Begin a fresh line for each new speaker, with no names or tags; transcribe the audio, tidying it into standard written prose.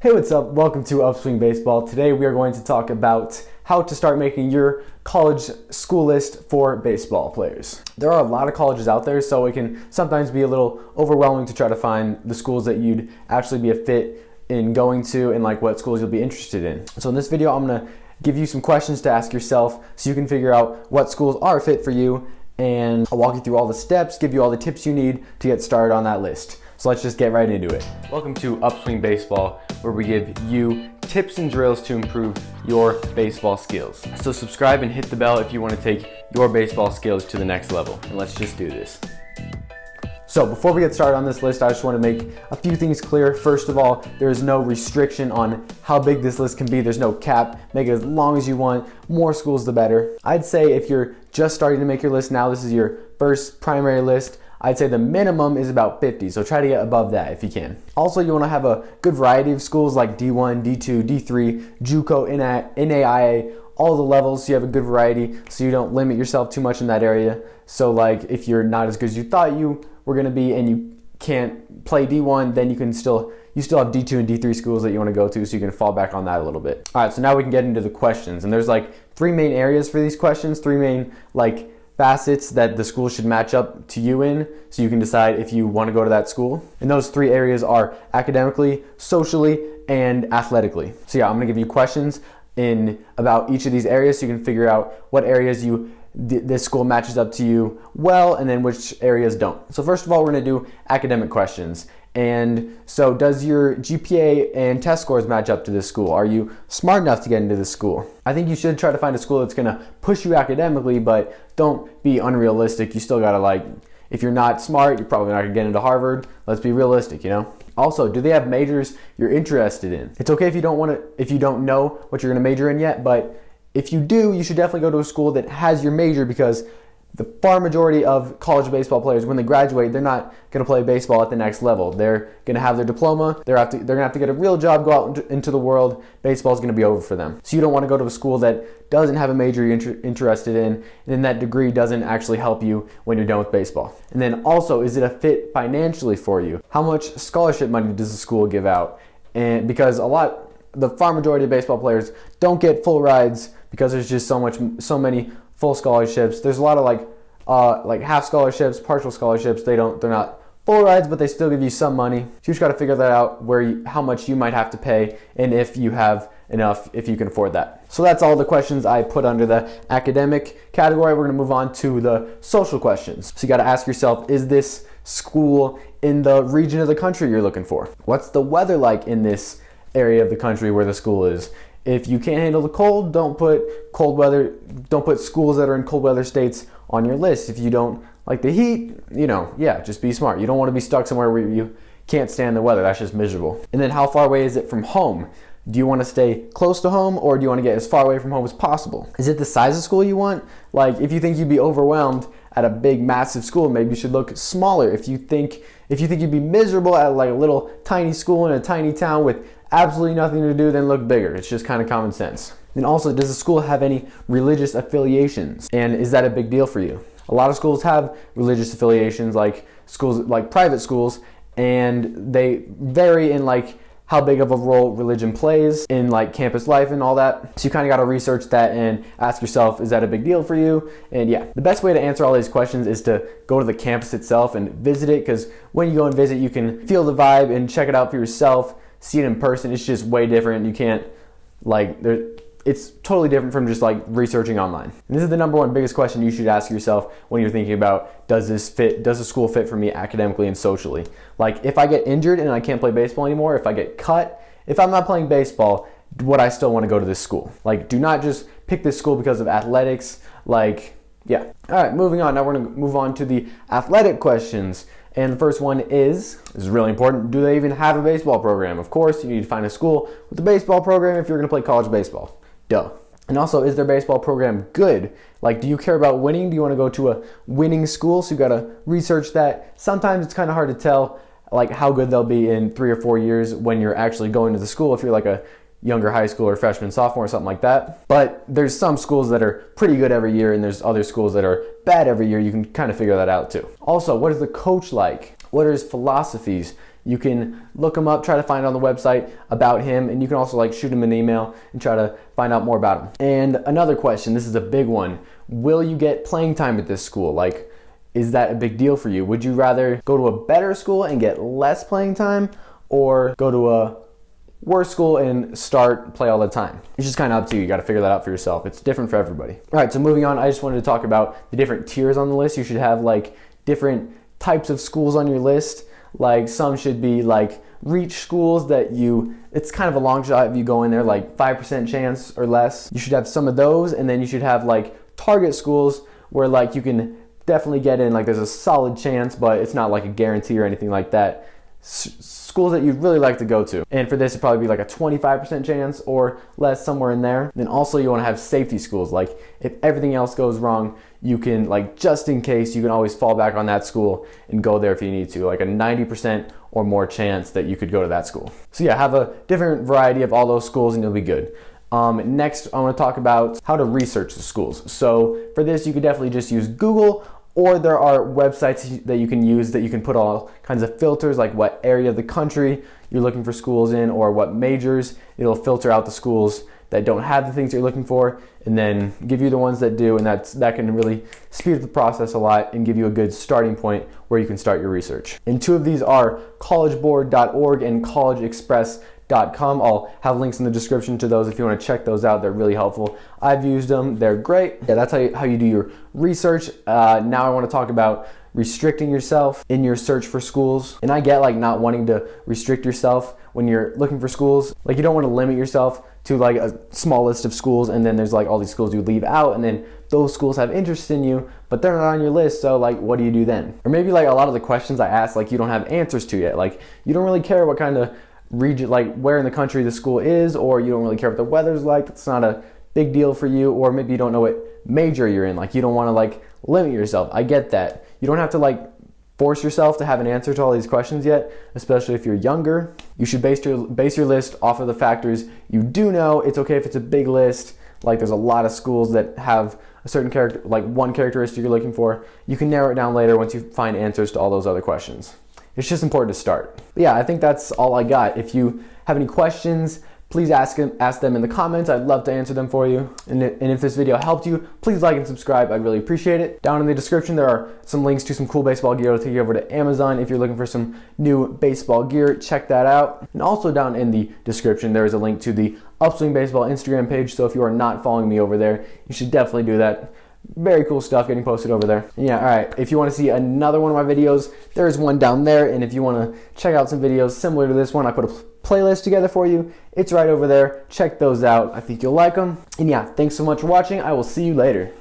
Hey, what's up? Welcome to Upswing Baseball. Today we are going to talk about how to start making your college school list for baseball players. There are a lot of colleges out there, so it can sometimes be a little overwhelming to try to find the schools that you'd actually be a fit in going to and like what schools you'll be interested in. So in this video, I'm gonna give you some questions to ask yourself so you can figure out what schools are a fit for you, and I'll walk you through all the steps, give you all the tips you need to get started on that list. So let's just get right into it. Welcome to Upswing Baseball, where we give you tips and drills to improve your baseball skills. So subscribe and hit the bell if you want to take your baseball skills to the next level. And let's just do this. So before we get started on this list, I just want to make a few things clear. First of all, there is no restriction on how big this list can be. There's no cap. Make it as long as you want. More schools, the better. I'd say if you're just starting to make your list now, this is your first primary list, I'd say the minimum is about 50, so try to get above that if you can. Also, you want to have a good variety of schools like D1, D2, D3, JUCO, NAIA, all the levels, so you have a good variety so you don't limit yourself too much in that area. So like if you're not as good as you thought you were going to be and you can't play D1, then you still have D2 and D3 schools that you want to go to, so you can fall back on that a little bit. All right, so now we can get into the questions, and there's like three main areas for these questions, three main like facets that the school should match up to you in, so you can decide if you want to go to that school. And those three areas are academically, socially, and athletically. So yeah, I'm going to give you questions in about each of these areas so you can figure out what areas this school matches up to you well, and then which areas don't. So first of all, we're going to do academic questions. And so does your GPA and test scores match up to this school? Are you smart enough to get into this school? I think you should try to find a school that's going to push you academically, but don't be unrealistic. You still got to if you're not smart, you're probably not going to get into Harvard. Let's be realistic, you know? Also, do they have majors you're interested in? It's okay if you don't know what you're going to major in yet, but if you do, you should definitely go to a school that has your major, because the far majority of college baseball players, when they graduate, they're not going to play baseball at the next level. They're going to have their diploma. They're going to have to get a real job, go out into the world. Baseball's going to be over for them. So you don't want to go to a school that doesn't have a major you're interested in, and then that degree doesn't actually help you when you're done with baseball. And then also, is it a fit financially for you? How much scholarship money does the school give out? And because the far majority of baseball players don't get full rides because there's just so many full scholarships. There's a lot of like half scholarships, partial scholarships. They're not full rides, but they still give you some money. So you just got to figure that out, how much you might have to pay, and if you have enough, if you can afford that. So that's all the questions I put under the academic category. We're going to move on to the social questions. So you got to ask yourself, is this school in the region of the country you're looking for? What's the weather like in this area of the country where the school is? If you can't handle the cold, don't put schools that are in cold weather states on your list. If you don't like the heat, just be smart. You don't want to be stuck somewhere where you can't stand the weather. That's just miserable. And then how far away is it from home? Do you want to stay close to home, or do you want to get as far away from home as possible? Is it the size of school you want? Like if you think you'd be overwhelmed at a big, massive school, maybe you should look smaller. If you think you'd be miserable at like a little tiny school in a tiny town with absolutely nothing to do, then look bigger. It's just kind of common sense. And also, does the school have any religious affiliations? And is that a big deal for you? A lot of schools have religious affiliations, like private schools, and they vary in how big of a role religion plays in campus life and all that. So you kind of got to research that and ask yourself, is that a big deal for you? And yeah, the best way to answer all these questions is to go to the campus itself and visit it, because when you go and visit, you can feel the vibe and check it out for yourself, see it in person. It's just way different. You can't it's totally different from just researching online. And this is the number one biggest question you should ask yourself when you're thinking about, does the school fit for me academically and socially? Like if I get injured and I can't play baseball anymore, if I get cut, if I'm not playing baseball, would I still want to go to this school? Do not just pick this school because of athletics. Yeah. All right, moving on. Now we're going to move on to the athletic questions. And the first one this is really important, do they even have a baseball program? Of course, you need to find a school with a baseball program if you're going to play college baseball. Duh. And also, is their baseball program good? Do you care about winning? Do you want to go to a winning school? So you got to research that. Sometimes it's kind of hard to tell how good they'll be in 3 or 4 years when you're actually going to the school, if you're a younger high school or freshman, sophomore, or something like that. But there's some schools that are pretty good every year, and there's other schools that are bad every year. You can kind of figure that out too. Also, what is the coach like? What are his philosophies? you can look him up, try to find on the website about him, and you can also like shoot him an email and try to find out more about him. And another question, this is a big one. Will you get playing time at this school? Like, is that a big deal for you? Would you rather go to a better school and get less playing time, or go to a worse school and play all the time? It's just kind of up to you. You got to figure that out for yourself. It's different for everybody. All right, so moving on, I just wanted to talk about the different tiers on the list. You should have like different types of schools on your list. Like some should be like reach schools that it's kind of a long shot if you go in there, like 5% chance or less. You should have some of those, and then you should have like target schools where like you can definitely get in, like there's a solid chance, but it's not like a guarantee or anything like that. Schools that you'd really like to go to. And for this, it'd probably be like a 25% chance or less, somewhere in there. Then also you want to have safety schools. Like if everything else goes wrong, you can, like, just in case, you can always fall back on that school and go there if you need to. Like a 90% or more chance that you could go to that school. So yeah, have a different variety of all those schools and you'll be good. Next, I want to talk about how to research the schools. So for this, you could definitely just use Google, or there are websites that you can use that you can put all kinds of filters, like what area of the country you're looking for schools in, or what majors. It'll filter out the schools that don't have the things you're looking for, and then give you the ones that do, and that can really speed up the process a lot and give you a good starting point where you can start your research. And two of these are collegeboard.org and collegeexpress.com. I'll have links in the description to those if you want to check those out. They're really helpful. I've used them. They're great. Yeah, that's how you do your research. Now I want to talk about restricting yourself in your search for schools. And I get like not wanting to restrict yourself when you're looking for schools. Like you don't want to limit yourself to like a small list of schools, and then there's like all these schools you leave out, and then those schools have interest in you, but they're not on your list, so like what do you do then? Or maybe like a lot of the questions I asked, like you don't have answers to yet. Like you don't really care what kind of region, like where in the country the school is, or you don't really care what the weather's like. It's not a big deal for you, or maybe you don't know what major you're in. Like you don't want to like limit yourself. I get that. You don't have to like force yourself to have an answer to all these questions yet, especially if you're younger. You should base your list off of the factors you do know. It's okay if it's a big list, like there's a lot of schools that have a certain character, like one characteristic you're looking for. You can narrow it down later once you find answers to all those other questions. It's just important to start. But yeah, I think that's all I got. If you have any questions, please ask them in the comments. I'd love to answer them for you. And if this video helped you, please like and subscribe. I'd really appreciate it. Down in the description, there are some links to some cool baseball gear. I'll take you over to Amazon if you're looking for some new baseball gear. Check that out. And also down in the description, there is a link to the Upswing Baseball Instagram page. So if you are not following me over there, you should definitely do that. Very cool stuff getting posted over there. And yeah, all right. If you want to see another one of my videos, there's one down there. And if you want to check out some videos similar to this one, I put a playlist together for you. It's right over there. Check those out. I think you'll like them. And yeah, thanks so much for watching. I will see you later.